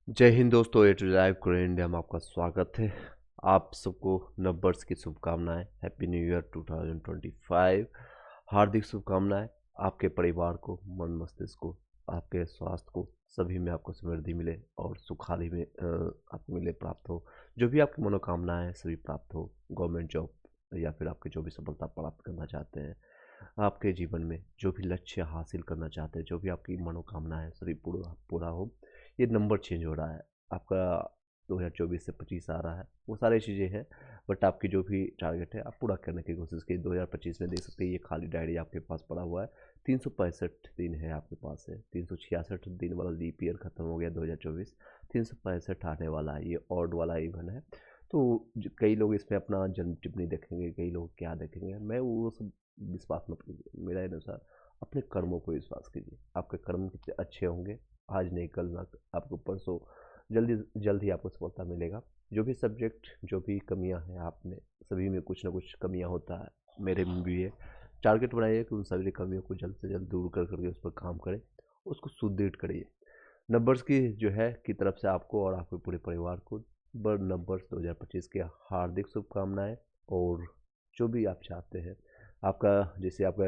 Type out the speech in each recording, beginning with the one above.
जय हिंद दोस्तों, ए to live Korean India में आपका स्वागत है। आप सबको नववर्ष की शुभकामनाएं। Happy new year 2025। हार्दिक शुभकामनाएं। आपके परिवार को, मन मस्तिष्क को, आपके स्वास्थ्य को, सभी में आपको समृद्धि मिले और सुखाली में आपको मिले, प्राप्त हो। जो भी आपकी मनोकामनाएं हैं सभी प्राप्त हो। गवर्नमेंट जॉब या फिर आपके जो भी सफलता प्राप्त करना चाहते हैं, आपके जीवन में जो भी लक्ष्य हासिल करना चाहते हैं, जो भी आपकी मनोकामना है सभी पूरा पूरा हो। ये नंबर चेंज हो रहा है आपका, 2024 से 25 आ रहा है, वो सारी चीज़ें हैं। बट आपकी जो भी टारगेट है आप पूरा करने की कोशिश कीजिए। 2025 में देख सकते हैं, ये खाली डायरी आपके पास पड़ा हुआ है। 365 दिन है आपके पास है। 366 दिन वाला लीप ईयर खत्म हो गया 2024। 365 आने वाला है, ये ऑड वाला इवन है। तो कई लोग इसमें अपना जन्म टिप्पणी देखेंगे, कई लोग क्या देखेंगे, मैं वो सब विश्वास मत कीजिए। मेरा अनुसार अपने कर्मों को विश्वास कीजिए। आपके कर्म कितने अच्छे होंगे, आज नहीं कल ना आपको परसों, जल्दी जल्द ही आपको सफलता मिलेगा। जो भी सब्जेक्ट, जो भी कमियां हैं आप में, सभी में कुछ ना कुछ कमियां होता है, मेरे में भी है। टारगेट बनाइए कि उन सभी कमियों को जल्द से जल्द दूर कर करके उस पर काम करें, उसको सुदृढ़ करिए। नंबर्स की जो है की तरफ से आपको और आपके पूरे परिवार को बर नंबर्स 2025 के हार्दिक शुभकामनाएं। और जो भी आप चाहते हैं, आपका जैसे आपका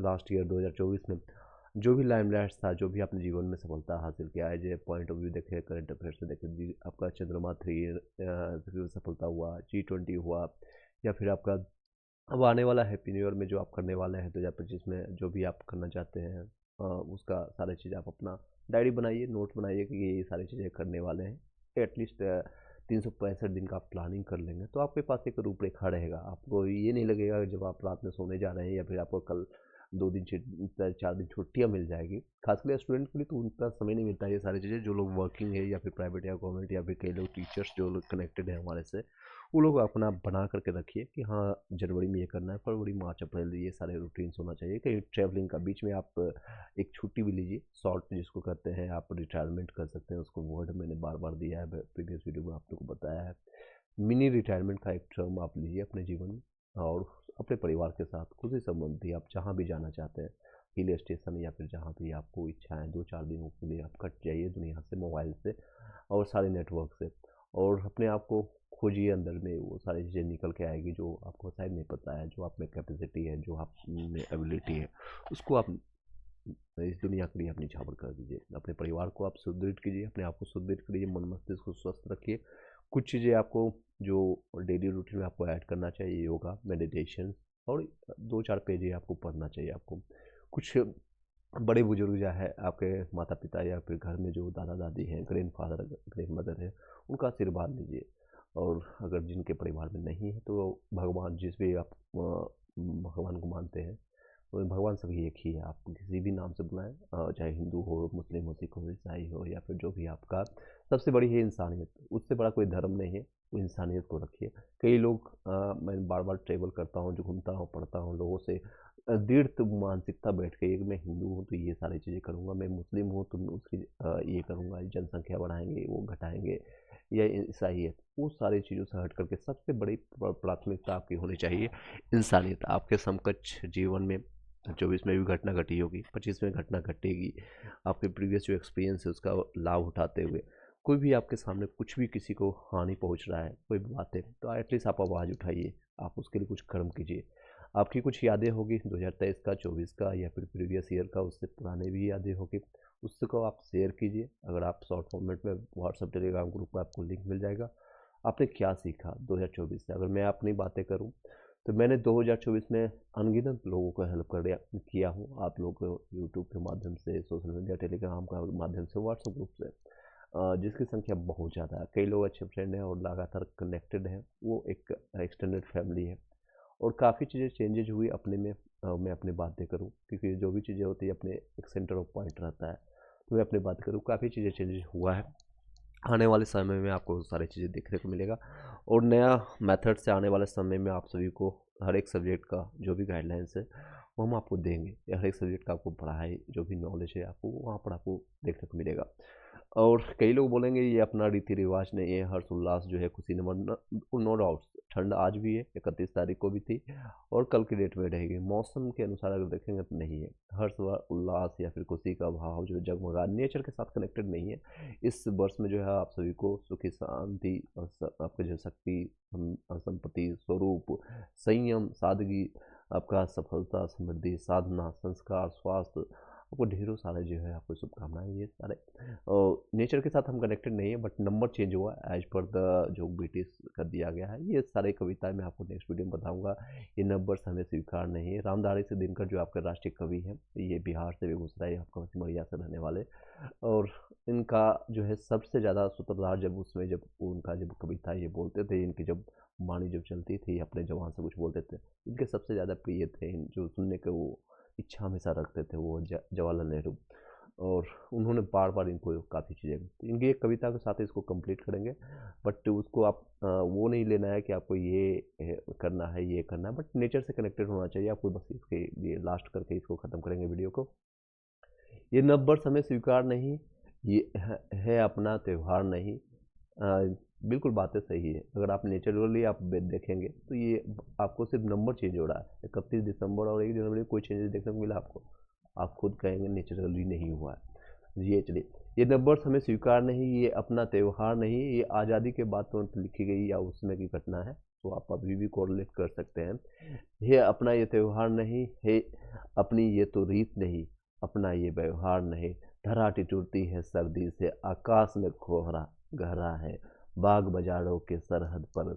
लास्ट ईयर 2024 में जो भी लाइमलाइट था, जो भी आपने जीवन में सफलता हासिल किया है, जो पॉइंट ऑफ व्यू देखे, करंट अफेयर से देखे, आपका चंद्रमा थ्री सफलता हुआ, G20 हुआ, या फिर आपका अब आने वाला हैप्पी न्यू ईयर में जो आप करने वाले हैं 2025 में, जो भी आप करना चाहते हैं, उसका सारी चीज़ आप अपना डायरी बनाइए, नोट बनाइए कि ये सारी चीज़ें करने वाले हैं। एटलीस्ट 365 दिन का आप प्लानिंग कर लेंगे तो आपके पास एक रूपरेखा रहेगा। आपको ये नहीं लगेगा कि जब आप रात में सोने जा रहे हैं या फिर आपको कल 2 दिन 4 दिन छुट्टियाँ मिल जाएगी। खासकर स्टूडेंट के लिए तो उनका समय नहीं मिलता है ये सारी चीज़ें। जो लोग वर्किंग है या फिर प्राइवेट या गवर्नमेंट, या फिर कई लोग टीचर्स जो लोग कनेक्टेड है हमारे से, वो लोग अपना बना करके रखिए कि हाँ, जनवरी में ये करना है, फरवरी मार्च अप्रैल ये सारे रूटीन्स होना चाहिए। कहीं ट्रैवलिंग का बीच में आप एक छुट्टी भी लीजिए, शॉर्ट जिसको कहते हैं, आप रिटायरमेंट कर सकते हैं उसको। वर्ड मैंने बार बार दिया है, प्रीवियस वीडियो में आप लोग को बताया है। मिनी रिटायरमेंट का एक टर्म आप लीजिए अपने जीवन में, और अपने परिवार के साथ खुशी संबंधी आप जहाँ भी जाना चाहते हैं, हिल स्टेशन या फिर जहाँ भी आपको इच्छा है, 2-4 दिनों के लिए आप कट जाइए दुनिया से, मोबाइल से और सारे नेटवर्क से। और अपने आप को खोजिए, अंदर में वो सारी चीज़ें निकल के आएगी जो आपको शायद नहीं पता है। जो आप में कैपेसिटी है, जो आप में एबिलिटी है, उसको आप इस दुनिया के लिए अपनी झावर कर दीजिए। अपने परिवार को आप सुदृढ़ कीजिए, अपने आप को सुदृढ़ करिए, मन मस्तिष्क को स्वस्थ रखिए। कुछ चीज़ें आपको जो डेली रूटीन में आपको ऐड करना चाहिए, योगा, मेडिटेशन, और 2-4 पेज आपको पढ़ना चाहिए। आपको कुछ बड़े बुजुर्ग जो है आपके माता पिता या फिर घर में जो दादा दादी हैं, ग्रैंड फादर ग्रैंड मदर है, उनका आशीर्वाद लीजिए। और अगर जिनके परिवार में नहीं है तो भगवान, जिस भी आप भगवान को मानते हैं, तो भगवान सभी एक ही है। आप किसी भी नाम से बुलाएं, चाहे हिंदू हो, मुस्लिम हो, सिख हो, ईसाई हो, या फिर जो भी आपका, सबसे बड़ी है इंसानियत। उससे बड़ा कोई धर्म नहीं है। वो इंसानियत को रखिए। कई लोग, मैं बार बार ट्रेवल करता हूँ, जो घूमता हूँ, पढ़ता हूँ लोगों से, दृढ़ मानसिकता बैठ के, एक मैं हिंदू हूँ तो ये सारी चीज़ें करूँगा, मैं मुस्लिम हूँ तो मैं उसकी ये करूँगा, जनसंख्या बढ़ाएंगे, वो घटाएंगे, या ईसाई है, वो सारी चीज़ों से हट करके सबसे बड़ी प्राथमिकता आपकी होनी चाहिए इंसानियत। आपके समकक्ष जीवन में 24 में भी घटना घटी होगी, 25 में घटना घटेगी। आपके प्रीवियस जो एक्सपीरियंस है उसका लाभ उठाते हुए कोई भी आपके सामने कुछ भी किसी को हानि पहुंच रहा है, कोई भी बात है, तो एटलीस्ट आप आवाज़ उठाइए, आप उसके लिए कुछ कर्म कीजिए। आपकी कुछ यादें होगी 2023 का, 24 का, या फिर प्रीवियस ईयर का, उससे पुराने भी यादें होगी, उसको आप शेयर कीजिए। अगर आप शॉर्ट फॉर्मेट में व्हाट्सअप टेलीग्राम ग्रुप में आपको लिंक मिल जाएगा। आपने क्या सीखा 2024 से? अगर मैं अपनी बातें करूं तो मैंने 2024 में अनगिनत लोगों को हेल्प कर किया हूँ। आप लोग यूट्यूब के माध्यम से, सोशल मीडिया, टेलीग्राम का माध्यम से, व्हाट्सएप ग्रुप से, जिसकी संख्या बहुत ज़्यादा है। कई लोग अच्छे फ्रेंड हैं और लगातार कनेक्टेड हैं, वो एक एक्सटेंडेड फैमिली है। और काफ़ी चीज़ें चेंजेज हुई अपने में। मैं अपनी बातें करूँ, क्योंकि जो भी चीज़ें होती है अपने एक सेंटर ऑफ पॉइंट रहता है, तो मैं अपनी बात करूँ, काफ़ी चीज़ें चेंजेज हुआ है। आने वाले समय में आपको सारी चीज़ें देखने को मिलेगा। और नया मेथड से आने वाले समय में आप सभी को हर एक सब्जेक्ट का जो भी गाइडलाइंस है वो हम आपको देंगे, या हर एक सब्जेक्ट का आपको पढ़ाई जो भी नॉलेज है आपको वहाँ पर आपको देखने को मिलेगा। और कई लोग बोलेंगे ये अपना रीति रिवाज नहीं है, हर्ष उल्लास जो है खुशी न मनाना। नो डाउट ठंड आज भी है, 31 तारीख को भी थी और कल की डेट में रहेगी। मौसम के अनुसार अगर देखेंगे तो नहीं है। हर्ष व उल्लास या फिर खुशी का भाव जो जगमगा नेचर के साथ कनेक्टेड नहीं है। इस वर्ष में जो है आप सभी को सुखी शांति और आपके जो शक्ति, संपत्ति, स्वरूप, संयम, सादगी, आपका सफलता, समृद्धि, साधना, संस्कार, स्वास्थ्य, आपको ढेरों सारे जो है आपको शुभकामनाएं। ये सारे नेचर के साथ हम कनेक्टेड नहीं है, बट नंबर चेंज हुआ एज पर द जो ब्रिटिश कर दिया गया है। ये सारे कविताएं मैं आपको नेक्स्ट वीडियो में बताऊंगा। ये नंबर्स हमें स्वीकार नहीं है। रामधारी से दिनकर जो आपके राष्ट्रीय कवि हैं, ये बिहार से बेगूसराय आपका सिमरिया से रहने वाले, और इनका जो है सबसे ज़्यादा सूत्रधार जब उसमें जब उनका जब कविता ये बोलते थे, इनकी जब वाणी जब चलती थी, अपने जवान से कुछ बोलते थे, इनके सबसे ज़्यादा प्रिय थे, जो सुनने के वो इच्छा हमेशा रखते थे, वो जवाहरलाल नेहरू। और उन्होंने बार बार इनको काफ़ी चीज़ें, तो इनकी एक कविता के साथ इसको कंप्लीट करेंगे। बट उसको आप वो नहीं लेना है कि आपको ये करना है, ये करना है, बट नेचर से कनेक्टेड होना चाहिए आपको। बस इसके लिए लास्ट करके इसको ख़त्म करेंगे वीडियो को। ये नववर्ष हमें स्वीकार नहीं, ये है अपना त्यौहार नहीं। बिल्कुल बातें सही है। अगर आप नेचुरली आप देखेंगे तो ये आपको सिर्फ नंबर चेंज हो रहा है। 31 दिसंबर और 1 जनवरी कोई चेंजेस देखने को मिला आपको? आप खुद कहेंगे नेचुरली नहीं हुआ है। ये चलिए, ये नंबर्स हमें स्वीकार नहीं, ये अपना त्यौहार नहीं, ये आज़ादी के बाद तुरंत लिखी गई या उसमें की घटना है, तो आप अभी भी कोरिलेट कर सकते हैं। ये अपना ये त्यौहार नहीं है, अपनी ये तो रीत नहीं, अपना ये व्यवहार नहीं। धरा टिटुरती है सर्दी से, आकाश में कोहरा गहरा है, बाग बाजारों के सरहद पर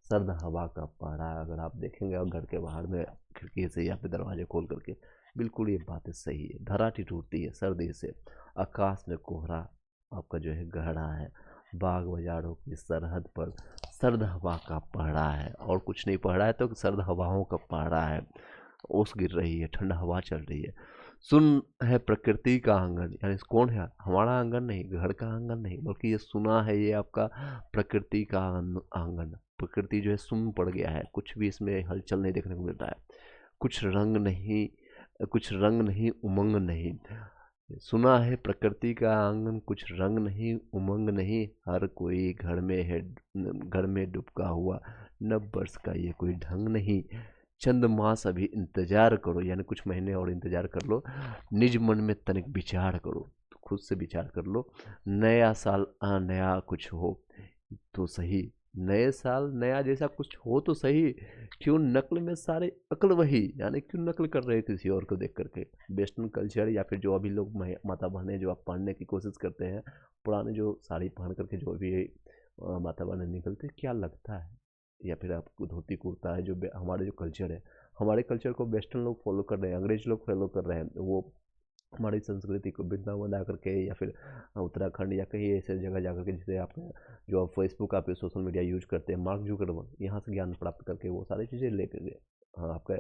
सर्द हवा का पहरा। अगर आप देखेंगे और घर के बाहर में खिड़की से या फिर दरवाजे खोल करके, बिल्कुल ये बातें सही है। धरा टूटती है सर्दी से, आकाश में कोहरा आपका जो है गहरा है, बाग बाजारों की सरहद पर सर्द हवा का पहरा है। और कुछ नहीं पहरा है तो सर्द हवाओं का पहरा है। ओस गिर रही है, ठंडा हवा चल रही है। सुन है प्रकृति का आंगन, यानी कौन है? हमारा आंगन नहीं, घर का आंगन नहीं, बल्कि ये सुना है, ये आपका प्रकृति का आंगन। प्रकृति जो है सुन पड़ गया है, कुछ भी इसमें हलचल नहीं देखने को मिल रहा है। कुछ रंग नहीं, कुछ रंग नहीं, उमंग नहीं। सुना है प्रकृति का आंगन, कुछ रंग नहीं, उमंग नहीं। हर कोई घर में है, घर में डूबा हुआ, नव वर्ष का ये कोई ढंग नहीं। चंद मास अभी इंतजार करो, यानी कुछ महीने और इंतजार कर लो। निज मन में तनिक विचार करो, तो खुद से विचार कर लो। नया साल नया कुछ हो तो सही, नए साल नया जैसा कुछ हो तो सही। क्यों नकल में सारे अकल वही, यानी क्यों नकल कर रहे हैं किसी और को देख करके? वेस्टर्न कल्चर या फिर जो अभी लोग माता बहनें जो आप पहनने की कोशिश करते हैं, पुराने जो साड़ी पहन करके जो भी माता बहनें निकलते, क्या लगता है? या फिर आपको धोती कुर्ता है, जो हमारे जो कल्चर है, हमारे कल्चर को वेस्टर्न लोग फॉलो कर रहे हैं, अंग्रेज लोग फॉलो कर रहे हैं। वो हमारी संस्कृति को वृंदावन ला करके या फिर उत्तराखंड या कहीं ऐसे जगह जा करके, जैसे आप जो आप फेसबुक आप सोशल मीडिया यूज करते हैं, मार्क जुकरबर्ग यहाँ से ज्ञान प्राप्त करके वो सारी चीज़ें लेकर गए। हाँ, आपका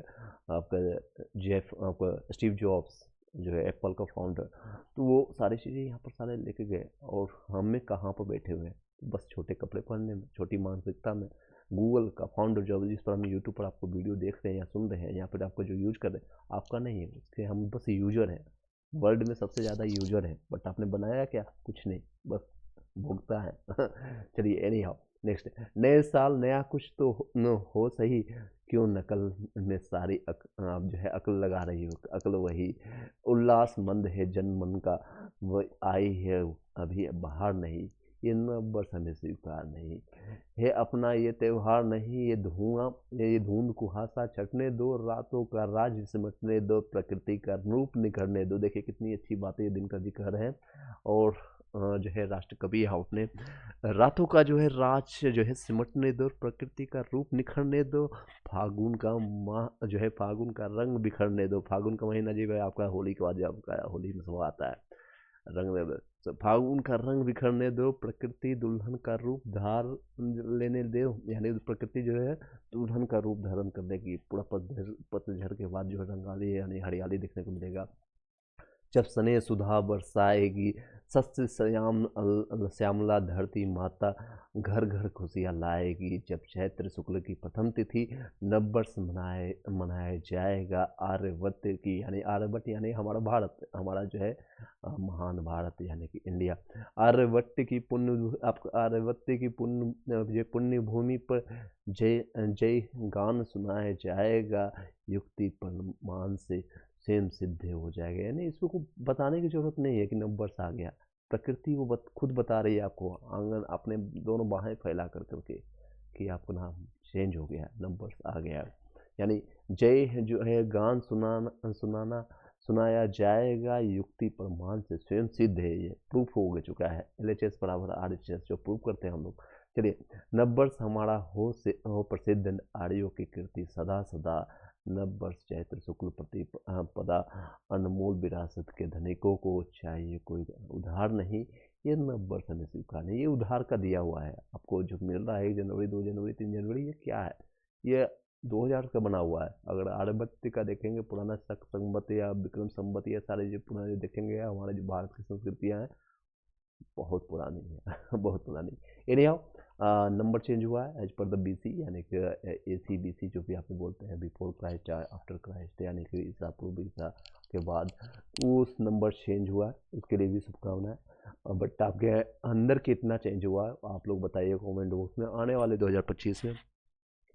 आपका आपका स्टीव जॉब्स जो है एप्पल का फाउंडर, तो वो सारी चीज़ें यहाँ पर सारे लेके गए। और हमें कहाँ पर बैठे हुए हैं, बस छोटे कपड़े पहनने में, छोटी मानसिकता में। गूगल का फाउंडर जो जिस पर हम यूट्यूब पर आपको वीडियो देख रहे हैं या सुन रहे हैं, यहाँ पर आपको जो यूज कर रहे हैं आपका नहीं है, उसके हम बस यूजर हैं। वर्ल्ड में सबसे ज़्यादा यूजर है, बट आपने बनाया क्या? कुछ नहीं, बस भोगता है। चलिए एनी हाउ, नेक्स्ट। नए साल नया कुछ तो न हो सही, क्यों नकल में सारी आप जो है अकल लगा रही हो? अकल वही, उल्लास मंद है जन मन का, वो आई है अभी बाहर नहीं। ये नंबर हमें स्वीकार नहीं है, अपना ये त्यौहार नहीं। ये धुआं, ये धुंध कुहासा छटने दो, रातों का राज सिमटने दो, प्रकृति का रूप निखरने दो। देखिए कितनी अच्छी बातें ये दिन का जिक्र है। और जो है राष्ट्र कवि है अपने, रातों का जो है राज जो है सिमटने दो, प्रकृति का रूप निखरने दो, फागुन का माह जो है फागुन का रंग बिखरने दो। फागुन का महीना जो है आपका होली के बाद जो आपका होली में सब आता है रंग में, फागुन का रंग बिखरने दो, प्रकृति दुल्हन का रूप धार लेने दो। यानी प्रकृति जो है दुल्हन का रूप धारण करने की, पूरा पतझड़ के बाद जो है रंगाली यानी हरियाली देखने को मिलेगा। जब स्नेह सुधा बरसाएगी, सस्य श्यामला धरती माता घर घर खुशियाँ लाएगी। जब चैत्र शुक्ल की प्रथम तिथि नववर्ष मनाया जाएगा। आर्यभट्ट की यानी आर्यभट्ट यानी हमारा भारत, हमारा जो है महान भारत यानी कि इंडिया। आर्यभट्ट की पुण्य भूमि पर जय जय गान सुनाया जाएगा। युक्ति प्रमाण से स्वयं सिद्ध हो जाएगा। यानी इसको बताने की जरूरत नहीं है कि नववर्ष आ गया, प्रकृति वो खुद बता रही है आपको, आंगन अपने दोनों बाहें फैला कर करके कि आपका नाम चेंज हो गया, नववर्ष आ गया। यानी जय जो है गान सुनाया जाएगा। युक्ति प्रमाण से स्वयं सिद्ध है, ये प्रूफ हो चुका है। LHS बराबर RHS जो प्रूफ करते हैं हम लोग। चलिए, नववर्ष हमारा हो प्रसिद्ध आर्यों की कीर्ति सदा सदा। नववर्ष चैत्र शुक्ल प्रतिपदा अनमोल विरासत के धनिकों को चाहिए कोई उधार नहीं। ये नववर्ष हमें स्वीकार नहीं, ये उधार का दिया हुआ है आपको जो मिल रहा है 1 जनवरी 2 जनवरी 3 जनवरी। ये क्या है? ये 2000 का बना हुआ है। अगर आर्यभट्ट का देखेंगे पुराना शक संवत या विक्रम संवत, ये सारे जो पुराने देखेंगे हमारे जो भारत की संस्कृतियाँ हैं बहुत पुरानी है बहुत पुरानी। एनी हाउ नंबर चेंज हुआ है एज पर द BC यानी कि AC BC जो भी आप बोलते हैं, बिफोर क्राइस्ट आफ्टर क्राइस्ट, यानी कि ईसा पूर्व ईसा के बाद उस नंबर चेंज हुआ है। उसके लिए भी शुभकामनाएं। बट आपके अंदर कितना चेंज हुआ है आप लोग बताइए कमेंट बॉक्स में। आने वाले 2025 में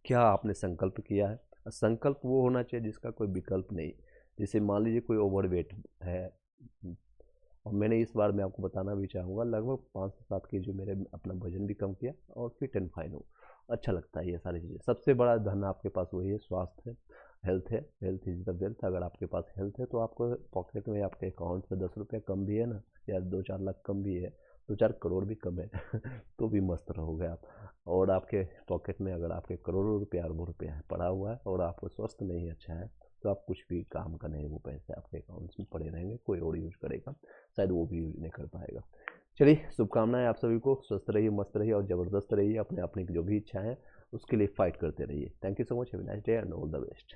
क्या आपने संकल्प किया है? संकल्प वो होना चाहिए जिसका कोई विकल्प नहीं। जैसे मान लीजिए कोई ओवरवेट है, और मैंने इस बार मैं आपको बताना भी चाहूँगा लगभग 5 से 7 केजी मेरे अपना वजन भी कम किया और फिट एंड फाइन हो। अच्छा लगता है ये सारी चीज़ें। सबसे बड़ा धन आपके पास वही है, स्वास्थ्य है, हेल्थ है। Health is the wealth. अगर आपके पास हेल्थ है तो आपको पॉकेट में आपके अकाउंट में 10 रुपये कम भी है ना, या 2-4 लाख कम भी है, 2-4 करोड़ भी कम है तो भी मस्त रहोगे आप। और आपके पॉकेट में अगर आपके करोड़ों रुपया अरबों रुपया पड़ा हुआ है और आपको स्वास्थ्य नहीं अच्छा है तो आप कुछ भी काम का नहीं, वो पैसे आपके अकाउंट्स में पड़े रहेंगे, कोई और यूज करेगा, शायद वो भी यूज नहीं कर पाएगा। चलिए, शुभकामनाएं आप सभी को। स्वस्थ रहिए, मस्त रहिए और ज़बरदस्त रहिए। अपने अपनी जो भी इच्छा है उसके लिए फाइट करते रहिए। Thank you so much, have a nice day and all the best.